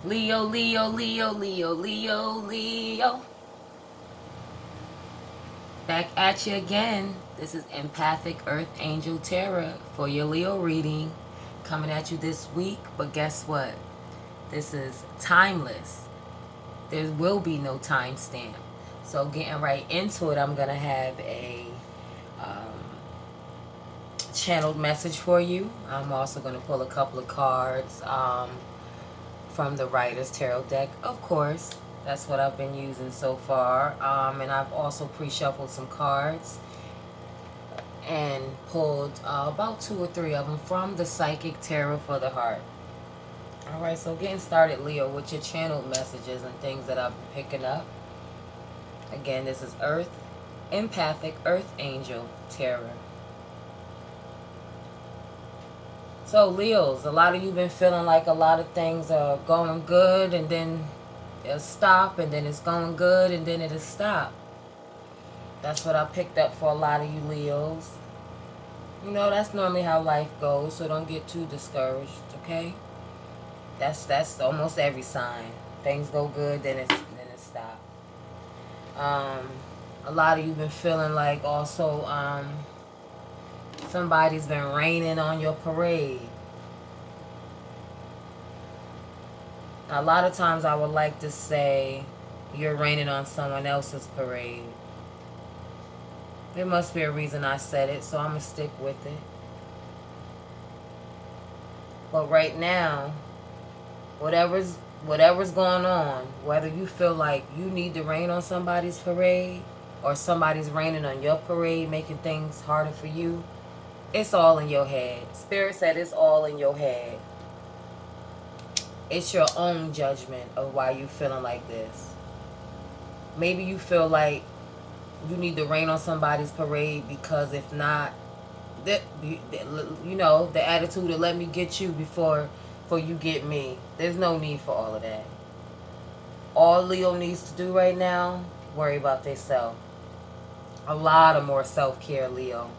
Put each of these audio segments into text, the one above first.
Leo, Leo, Leo, Leo, Leo, Leo. Back at you again. This is Empathic Earth Angel Tarot for your Leo reading. Coming at you this week, but guess what? This is timeless. There will be no timestamp. So getting right into it, I'm going to have a channeled message for you. I'm also going to pull a couple of cards from the Writer's Tarot deck, of course. That's what I've been using so far. And I've also pre-shuffled some cards and pulled about 2 or 3 of them from the Psychic Tarot for the Heart. Alright, so getting started, Leo, with your channeled messages and things that I've been picking up. Again, this is Earth, Empathic Earth Angel Tarot. So, Leos, a lot of you been feeling like a lot of things are going good and then it'll stop, and then it's going good and then it'll stop. That's what I picked up for a lot of you Leos. You know, that's normally how life goes, so don't get too discouraged, okay? That's almost every sign. Things go good, then it stop. A lot of you been feeling like also somebody's been raining on your parade. Now, a lot of times I would like to say you're raining on someone else's parade. There must be a reason I said it, so I'm going to stick with it. But right now, whatever's going on, whether you feel like you need to rain on somebody's parade or somebody's raining on your parade, making things harder for you, it's all in your head. Spirit said it's all in your head. It's your own judgment of why you're feeling like this. Maybe you feel like you need to rain on somebody's parade because if not, you know, the attitude of let me get you before you get me. There's no need for all of that. All Leo needs to do right now, worry about themselves. A lot of more self-care, Leo.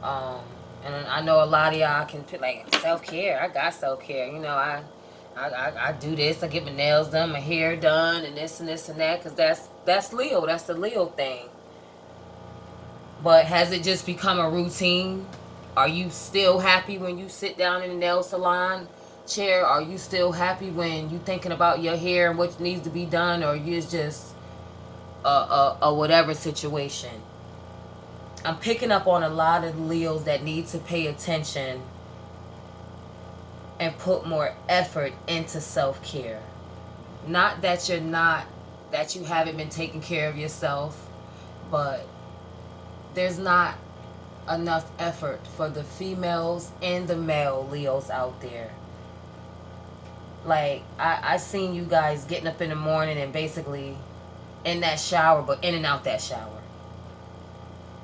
And I know a lot of y'all can put like self-care. I got self-care. You know, I do this. I get my nails done, my hair done, and this and this and that, because that's Leo. That's the Leo thing. But has it just become a routine? Are you still happy when you sit down in the nail salon chair? Are you still happy when you thinking about your hair and what needs to be done? Or you just a whatever situation? I'm picking up on a lot of Leos that need to pay attention and put more effort into self-care. Not that you haven't been taking care of yourself, but there's not enough effort for the females and the male Leos out there. Like, I seen you guys getting up in the morning and basically in that shower, but in and out that shower.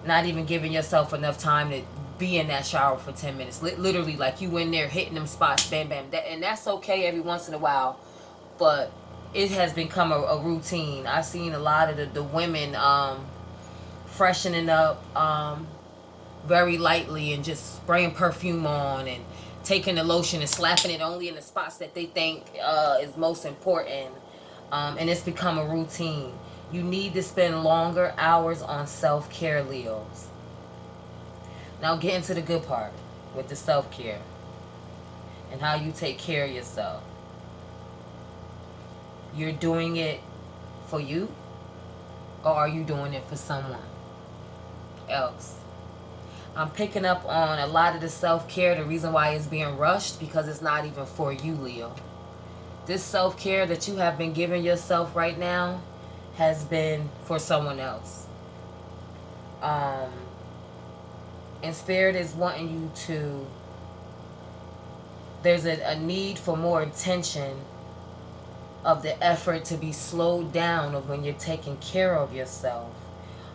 Not even giving yourself enough time to be in that shower for 10 minutes. Literally, like you in there hitting them spots, bam, bam. And that's okay every once in a while, but it has become a routine. I've seen a lot of the women freshening up very lightly and just spraying perfume on and taking the lotion and slapping it only in the spots that they think is most important. And it's become a routine. You need to spend longer hours on self-care, Leos. Now get into the good part with the self-care and how you take care of yourself. You're doing it for you, or are you doing it for someone else? I'm picking up on a lot of the self-care. The reason why it's being rushed, because it's not even for you, Leo. This self-care that you have been giving yourself right now has been for someone else. And Spirit is wanting you to, there's a need for more attention of the effort to be slowed down of when you're taking care of yourself.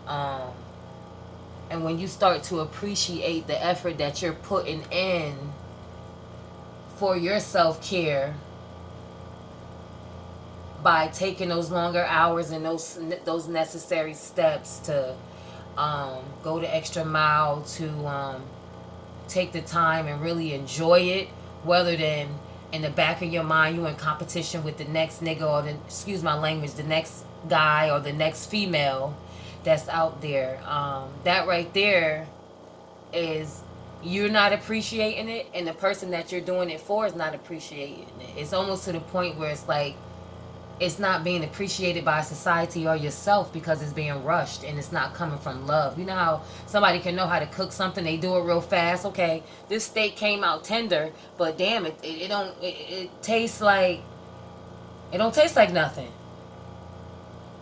And when you start to appreciate the effort that you're putting in for your self-care, by taking those longer hours and those necessary steps to go the extra mile, to take the time and really enjoy it, rather than in the back of your mind, you in competition with the next nigga, or the, excuse my language, the next guy or the next female that's out there. That right there is, you're not appreciating it, and the person that you're doing it for is not appreciating it. It's almost to the point where it's like, it's not being appreciated by society or yourself, because it's being rushed and it's not coming from love. You know how somebody can know how to cook something, they do it real fast. Okay, this steak came out tender, but damn it, it tastes like, it don't taste like nothing.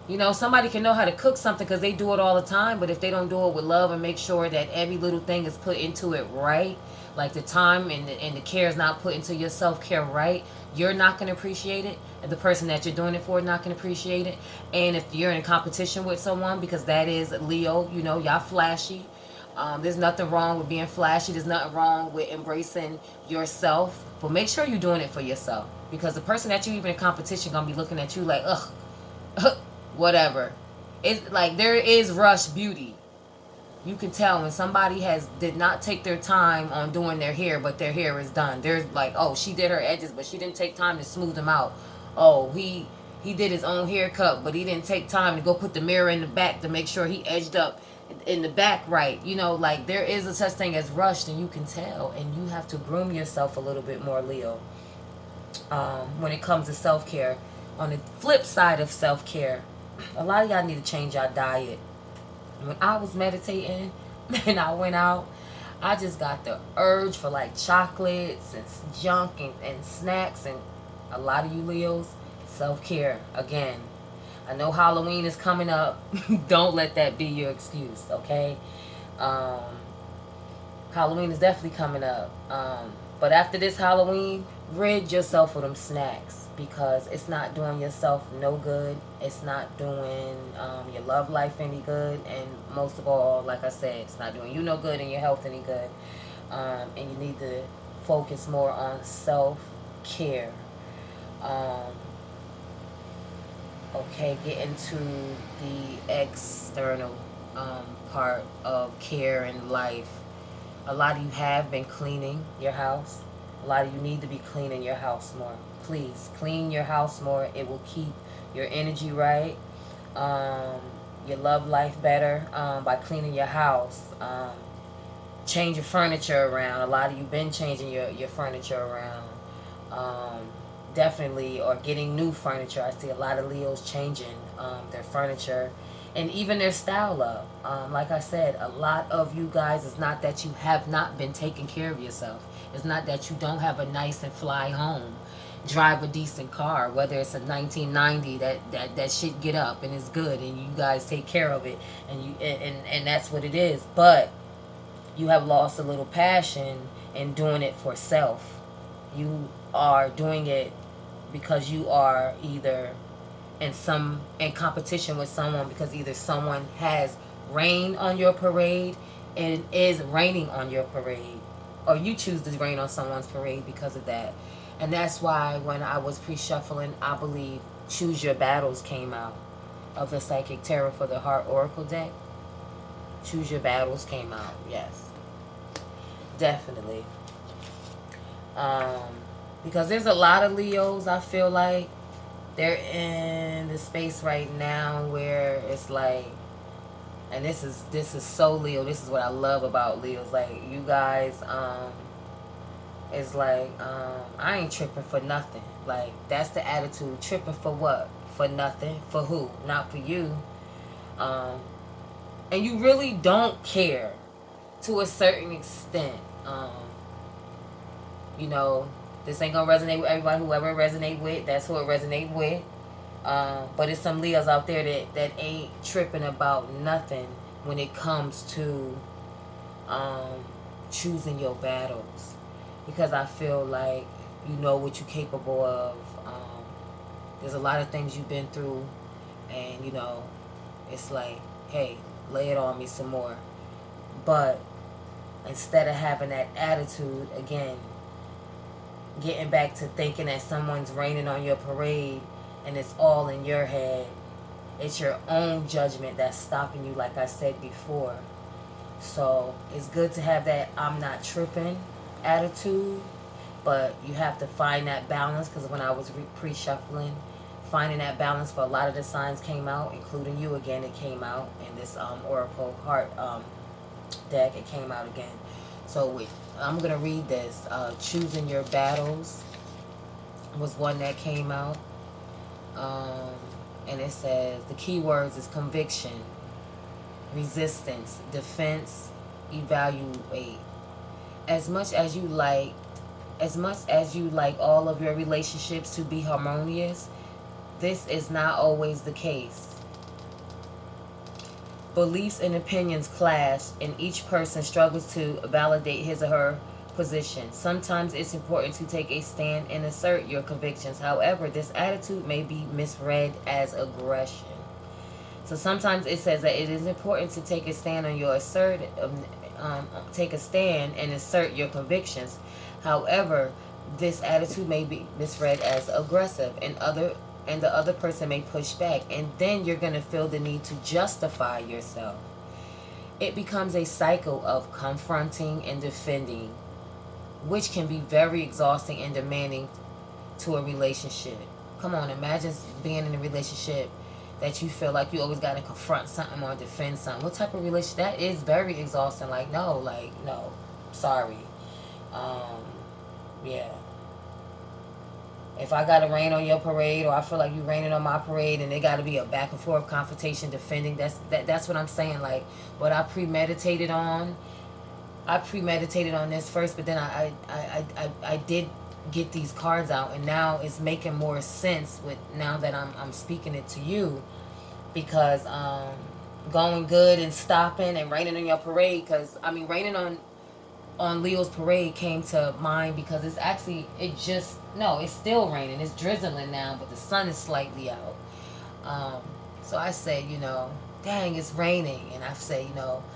You know, somebody can know how to cook something because they do it all the time, but if they don't do it with love and make sure that every little thing is put into it right, like the time and the care is not put into your self-care right, you're not going to appreciate it, and the person that you're doing it for is not going to appreciate it. And if you're in competition with someone, because that is Leo, you know, y'all flashy. There's nothing wrong with being flashy. There's nothing wrong with embracing yourself, but make sure you're doing it for yourself, because the person that you even in competition going to be looking at you like, ugh, whatever. It's like, there is rush beauty. You can tell when somebody did not take their time on doing their hair, but their hair is done. There's like, oh, she did her edges, but she didn't take time to smooth them out. Oh, he did his own haircut, but he didn't take time to go put the mirror in the back to make sure he edged up in the back right. You know, like, there is a such thing as rushed, and you can tell, and you have to groom yourself a little bit more, Leo, when it comes to self-care. On the flip side of self-care, a lot of y'all need to change your diet. When I was meditating and I went out, I just got the urge for like chocolates and junk and snacks. And a lot of you Leos, self-care again. I know Halloween is coming up. Don't let that be your excuse, okay? Halloween is definitely coming up. But after this Halloween, rid yourself of them snacks, because it's not doing yourself no good. It's not doing your love life any good. And most of all, like I said, it's not doing you no good and your health any good. And you need to focus more on self-care. Okay, get into the external part of care in life. A lot of you have been cleaning your house. A lot of you need to be cleaning your house more. Please, clean your house more. It will keep your energy right, your love life better, by cleaning your house. Change your furniture around. A lot of you been changing your furniture around. Definitely, or getting new furniture. I see a lot of Leos changing their furniture and even their style up. Like I said, a lot of you guys, it's not that you have not been taking care of yourself. It's not that you don't have a nice and fly home, drive a decent car, whether it's a 1990 that shit get up and it's good and you guys take care of it, and that's what it is. But you have lost a little passion in doing it for self. You are doing it because you are either in competition with someone, because either someone has rain on your parade and is raining on your parade, or you choose to rain on someone's parade because of that. And that's why when I was pre-shuffling, I believe Choose Your Battles came out of the Psychic Tarot for the Heart Oracle deck. Choose Your Battles came out, yes. Definitely. Because there's a lot of Leos, I feel like, they're in the space right now where it's like, and this is so Leo, this is what I love about Leos, like, you guys, it's like, I ain't tripping for nothing. Like, that's the attitude. Tripping for what? For nothing. For who? Not for you. And you really don't care to a certain extent. You know, this ain't gonna resonate with everybody. Whoever it resonate with, that's who it resonate with. But it's some Leos out there that ain't tripping about nothing when it comes to choosing your battles. Because I feel like you know what you're capable of. There's a lot of things you've been through, and you know, it's like, hey, lay it on me some more. But instead of having that attitude, again, getting back to thinking that someone's raining on your parade and it's all in your head, it's your own judgment that's stopping you, like I said before. So it's good to have that I'm not tripping attitude, but you have to find that balance, because when I was pre-shuffling, finding that balance for a lot of the signs came out, including you again. It came out in this Oracle Heart deck. It came out again. So I'm going to read this. Choosing your battles was one that came out. And it says the key words is conviction, resistance, defense, evaluate. As much as you like all of your relationships to be harmonious, this is not always the case. Beliefs and opinions clash, and each person struggles to validate his or her position. Sometimes it's important to take a stand and assert your convictions. However, this attitude may be misread as aggression. So sometimes it says that it is important to take a stand on your take a stand and assert your convictions. However, this attitude may be misread as aggressive, and the other person may push back, and then you're going to feel the need to justify yourself. It becomes a cycle of confronting and defending, which can be very exhausting and demanding to a relationship. Come on, imagine being in a relationship that you feel like you always got to confront something or defend something. What type of relationship? That is very exhausting. No, sorry. Yeah. If I got to rain on your parade, or I feel like you raining on my parade, and it got to be a back and forth confrontation, defending, that's what I'm saying. Like, what I premeditated on this first, but then I did get these cards out, and now it's making more sense with now that I'm speaking it to you, because going good and stopping and raining on your parade, because I mean raining on Leo's parade came to mind because it's still raining. It's drizzling now, but the sun is slightly out. So I said, dang, it's raining. And I say,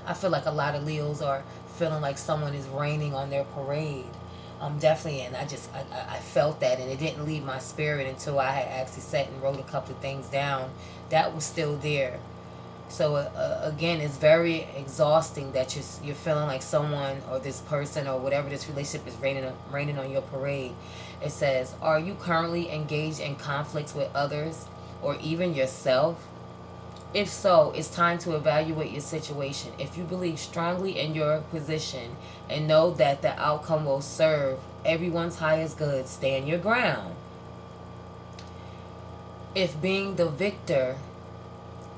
I feel like a lot of Leos are feeling like someone is raining on their parade. Definitely, and I felt that, and it didn't leave my spirit until I had actually sat and wrote a couple of things down. That was still there. So again, it's very exhausting that you're feeling like someone or this person or whatever this relationship is raining on your parade. It says, are you currently engaged in conflicts with others or even yourself? If so, it's time to evaluate your situation. If you believe strongly in your position and know that the outcome will serve everyone's highest good, stand your ground. If being the victor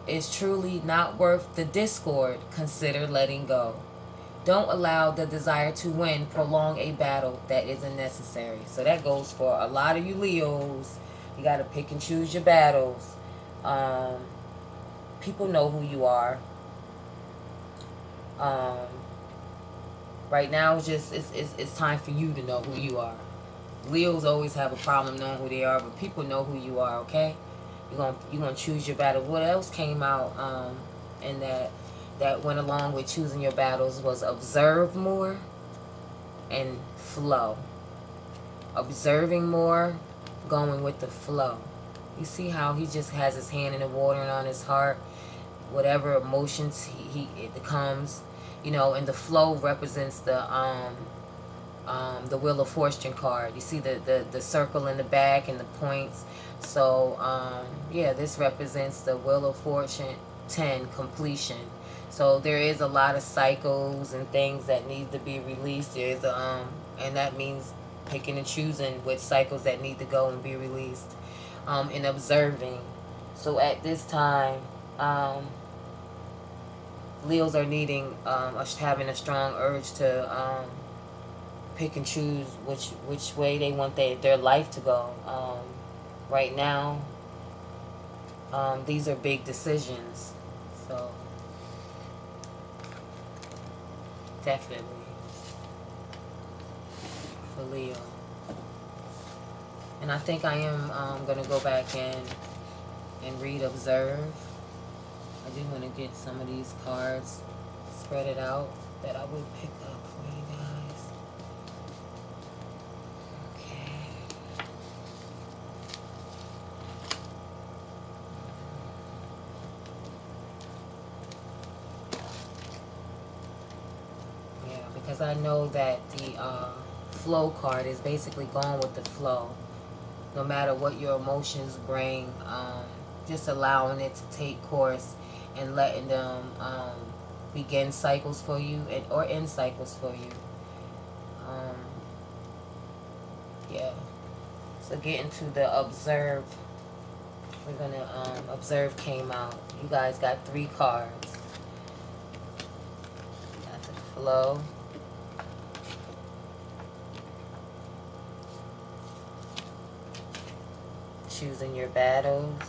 is truly not worth the discord, consider letting go. Don't allow the desire to win prolong a battle that isn't necessary. So that goes for a lot of you Leos. You got to pick and choose your battles. People know who you are. Right now, it's time for you to know who you are. Leos always have a problem knowing who they are, but people know who you are. Okay, you're gonna choose your battle. What else came out and that went along with choosing your battles was observe more and flow. Observing more, going with the flow. You see how he just has his hand in the water and on his heart, whatever emotions it comes, and the flow represents the Wheel of Fortune card. You see the circle in the back and the points. So yeah, this represents the Wheel of Fortune 10, completion. So there is a lot of cycles and things that need to be released. There is and that means picking and choosing which cycles that need to go and be released. And observing. So at this time, Leos are needing having a strong urge to pick and choose which way they want their life to go. Right now, these are big decisions. So definitely for Leo. And I think I am going to go back and read Observe. I do want to get some of these cards, spread it out, that I would pick up for you guys. Okay. Yeah, because I know that the flow card. It's basically going with the flow. No matter what your emotions bring, just allowing it to take course and letting them begin cycles for you or end cycles for you. Yeah. So getting to the Observe. We're going to, Observe came out. You guys got 3 cards. Got the flow. Choosing your battles.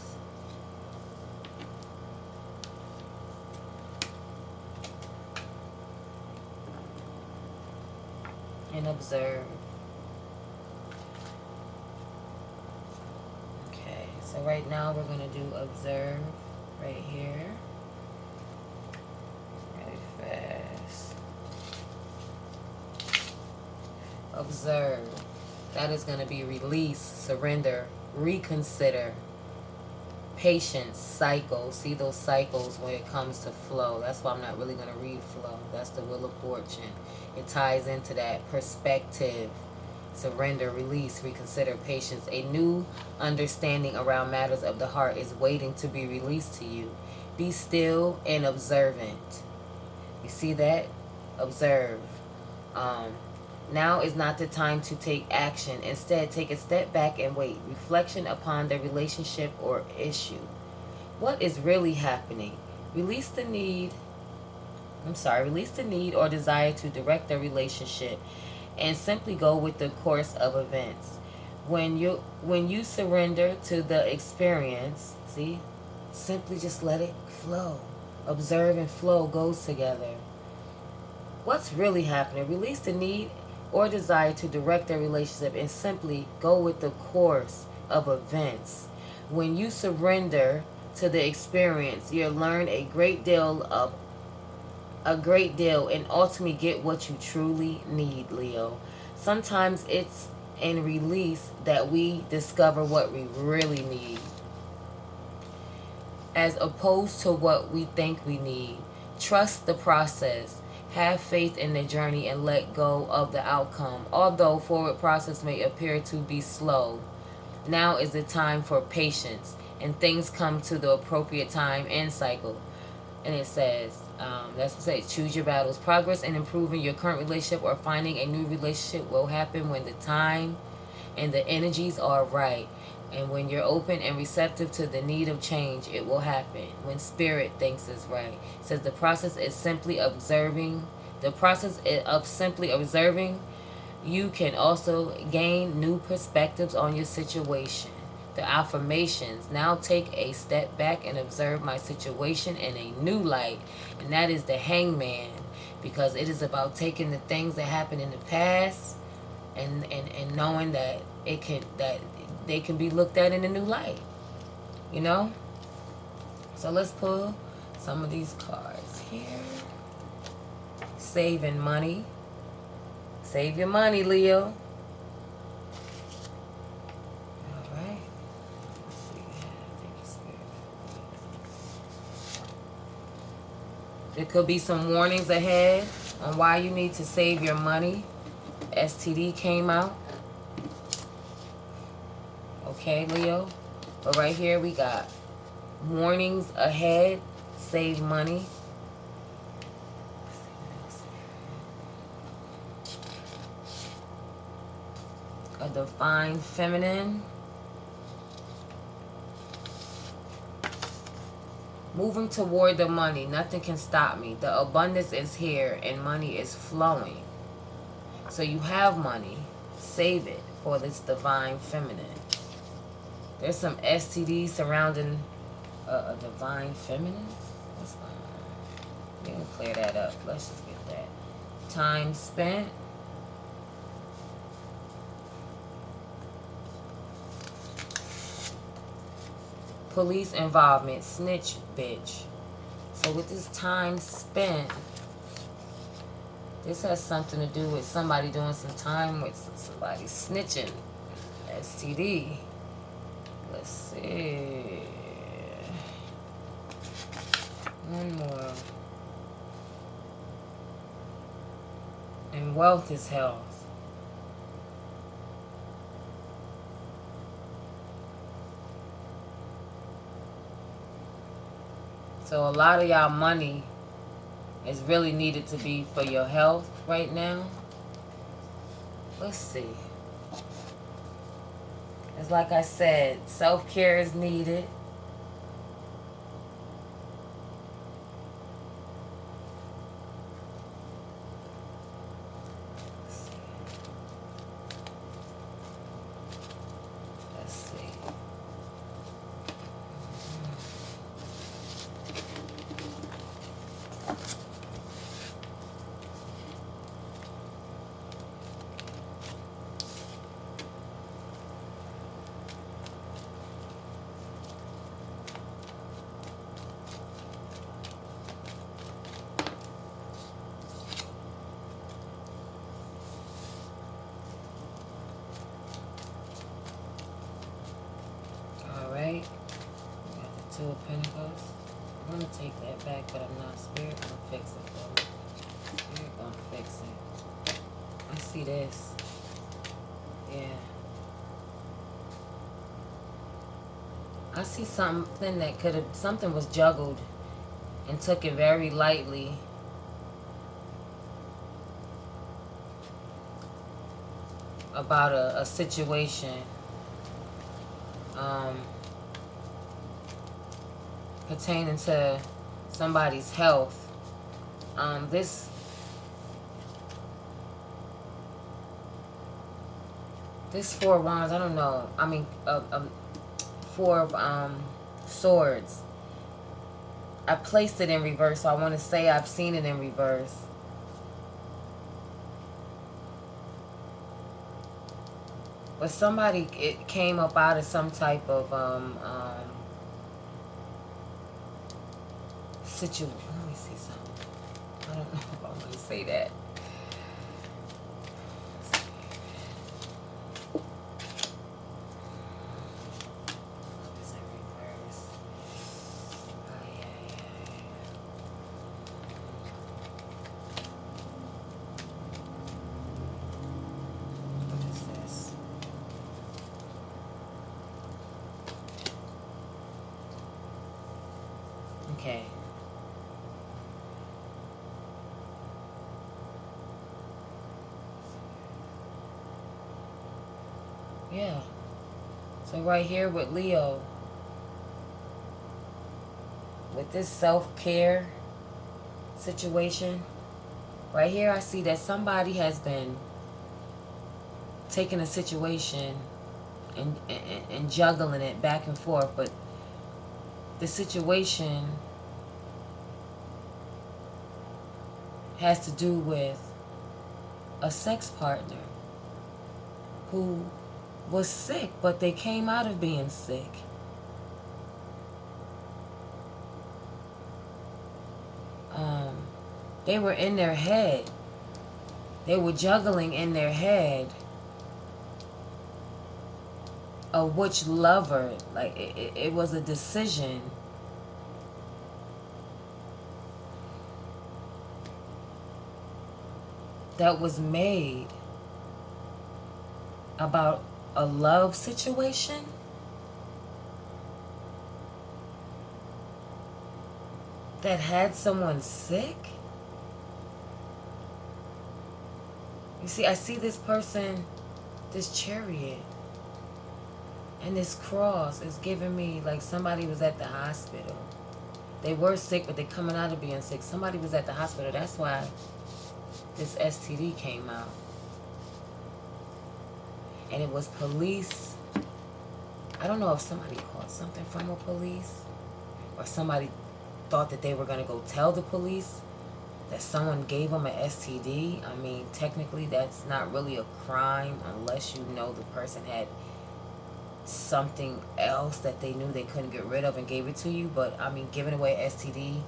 And observe. Okay, so right now we're going to do observe right here. Really fast. Observe. That is going to be release, surrender, reconsider, patience, cycle. See those cycles when it comes to flow. That's why I'm not really going to read flow. That's the Wheel of Fortune. It ties into that perspective, surrender, release, reconsider, patience. A new understanding around matters of the heart is waiting to be released to you. Be still and observant. You see that? Observe. Now is not the time to take action. Instead, take a step back and wait. Reflection upon the relationship or issue. What is really happening? Release the need or desire to direct the relationship and simply go with the course of events. When you surrender to the experience, see, simply just let it flow. Observe and flow goes together. What's really happening? Release the need or desire to direct their relationship and simply go with the course of events. When you surrender to the experience, you'll learn a great deal and ultimately get what you truly need, Leo. Sometimes it's in release that we discover what we really need, as opposed to what we think we need. Trust the process. Have faith in the journey and let go of the outcome. Although forward process may appear to be slow, now is the time for patience, and things come to the appropriate time and cycle. And it says, that's what it says, choose your battles. Progress in improving your current relationship or finding a new relationship will happen when the time and the energies are right. And when you're open and receptive to the need of change, it will happen when spirit thinks it's right. It says the process is simply observing. The process of simply observing, you can also gain new perspectives on your situation. The affirmations, now take a step back and observe my situation in a new light. And that is the Hangman, because it is about taking the things that happened in the past and knowing that they can be looked at in a new light, you know. So let's pull some of these cards here. Saving money. Save your money, Leo. All right. Let's see. Thank you, Spirit. There could be some warnings ahead on why you need to save your money. STD came out. Okay, Leo. But right here we got warnings ahead. Save money. A divine feminine. Moving toward the money. Nothing can stop me. The abundance is here and money is flowing. So you have money. Save it for this divine feminine. There's some STDs surrounding a divine feminine. What's going on? We're going to clear that up. Let's just get that. Time spent. Police involvement. Snitch bitch. So with this time spent, this has something to do with somebody doing some time with somebody snitching. STD. Let's see. One more. And wealth is health. So a lot of y'all money is really needed to be for your health right now. Let's see. It's like I said, self-care is needed. Let's see. Alright. Got the Two of Pentacles. I'm going to take that back, but I'm not. Spirit going to fix it for me. Spirit going to fix it. I see this. Yeah. I see something that could have, something was juggled and took it very lightly. About a situation. Pertaining to somebody's health. This Four of Wands, I don't know. I mean, Four of Swords. I placed it in reverse, so I want to say I've seen it in reverse. But somebody, it came up out of some type of situation. Let me see something. I don't know if I want to say that. Okay. Yeah. So right here with Leo, with this self-care situation, right here I see that somebody has been taking a situation and juggling it back and forth, but the situation has to do with a sex partner who was sick, but they came out of being sick. They were in their head. They were juggling in their head of which lover. Like, it was a decision. That was made about a love situation. That had someone sick. You see, I see this person, this Chariot, and this cross is giving me like somebody was at the hospital. They were sick, but they're coming out of being sick. Somebody was at the hospital. That's why this STD came out. And it was police. I don't know if somebody caught something from a police, or somebody thought that they were going to go tell the police that someone gave them an STD. I mean, technically that's not really a crime unless you know the person had something else that they knew they couldn't get rid of and gave it to you. But I mean, giving away STD,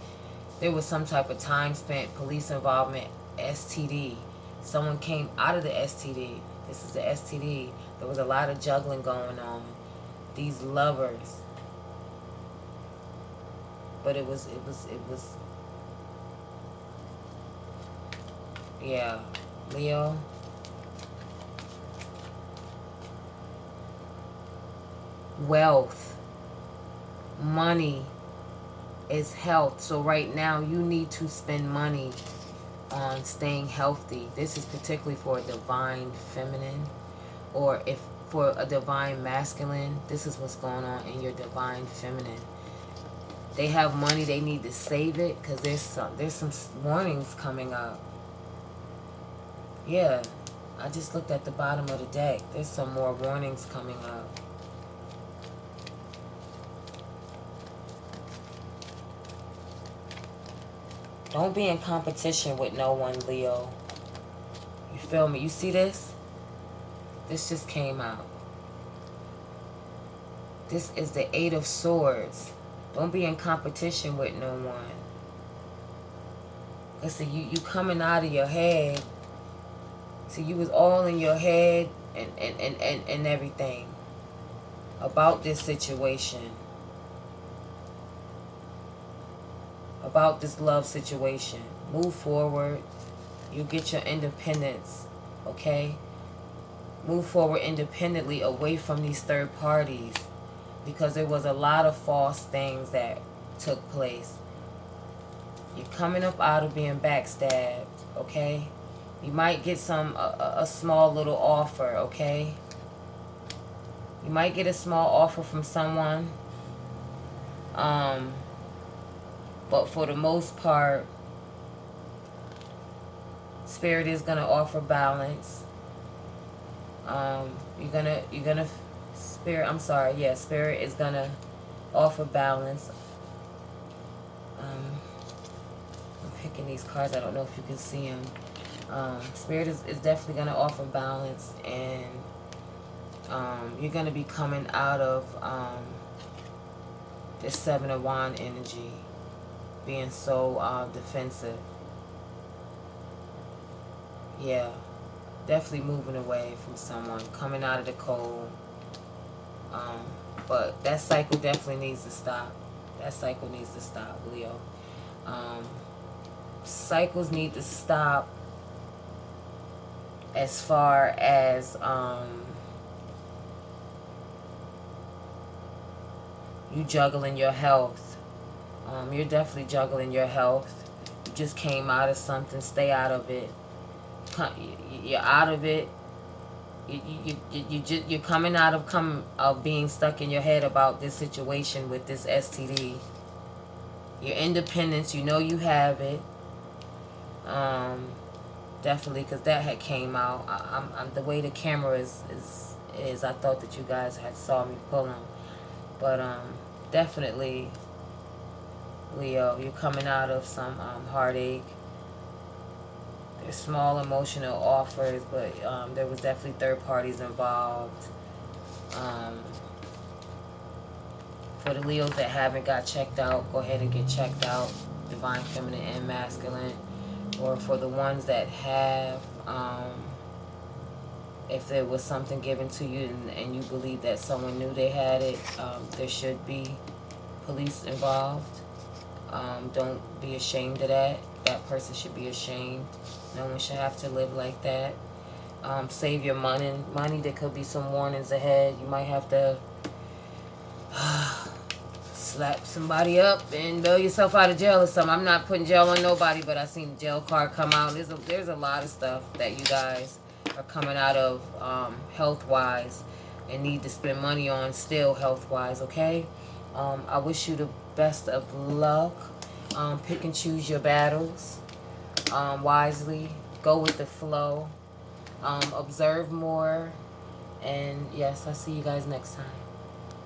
there was some type of time spent, police involvement, STD. Someone came out of the STD. This is the STD. There was a lot of juggling going on. These lovers. But it was yeah, Leo. Wealth, money, is health. So right now you need to spend money on staying healthy. This is particularly for a divine feminine, or if for a divine masculine, this is what's going on in your divine feminine. They have money, they need to save it, because there's some warnings coming up. Yeah, I just looked at the bottom of the deck. There's some more warnings coming up. Don't be in competition with no one, Leo. You feel me? You see this? This just came out. This is the 8 of Swords. Don't be in competition with no one. Listen, you coming out of your head. See, you was all in your head and everything about this situation. About this love situation. Move forward. You get your independence. Okay? Move forward independently, away from these third parties. Because there was a lot of false things that took place. You're coming up out of being backstabbed. Okay? You might get a small little offer. Okay? You might get a small offer from someone. But for the most part, Spirit is gonna offer balance. You're gonna Spirit. I'm sorry. Yeah, Spirit is gonna offer balance. I'm picking these cards. I don't know if you can see them. Spirit is definitely gonna offer balance, and you're gonna be coming out of this 7 of Wands energy, being so defensive. Yeah, definitely moving away from someone, coming out of the cold. But that cycle definitely needs to stop. That cycle needs to stop, Leo. Cycles need to stop as far as you juggling your health. You're definitely juggling your health. You just came out of something. Stay out of it. You're out of it. You're coming out of being stuck in your head about this situation with this STD. Your independence, you know you have it. Definitely, because that had came out. I'm the way the camera is. I thought that you guys had saw me pull them, but definitely, Leo, you're coming out of some heartache. There's small emotional offers, but there was definitely third parties involved. For the Leos that haven't got checked out, go ahead and get checked out. Divine Feminine and Masculine. Or for the ones that have, if there was something given to you and you believe that someone knew they had it, there should be police involved. Don't be ashamed of that. That person should be ashamed. No one should have to live like that. Save your money. There could be some warnings ahead. You might have to slap somebody up and bail yourself out of jail or something. I'm not putting jail on nobody, but I seen the jail card come out. There's a lot of stuff that you guys are coming out of health-wise and need to spend money on still health-wise, okay? I wish you the best of luck. Pick and choose your battles wisely. Go with the flow. Observe more. And yes, I'll see you guys next time.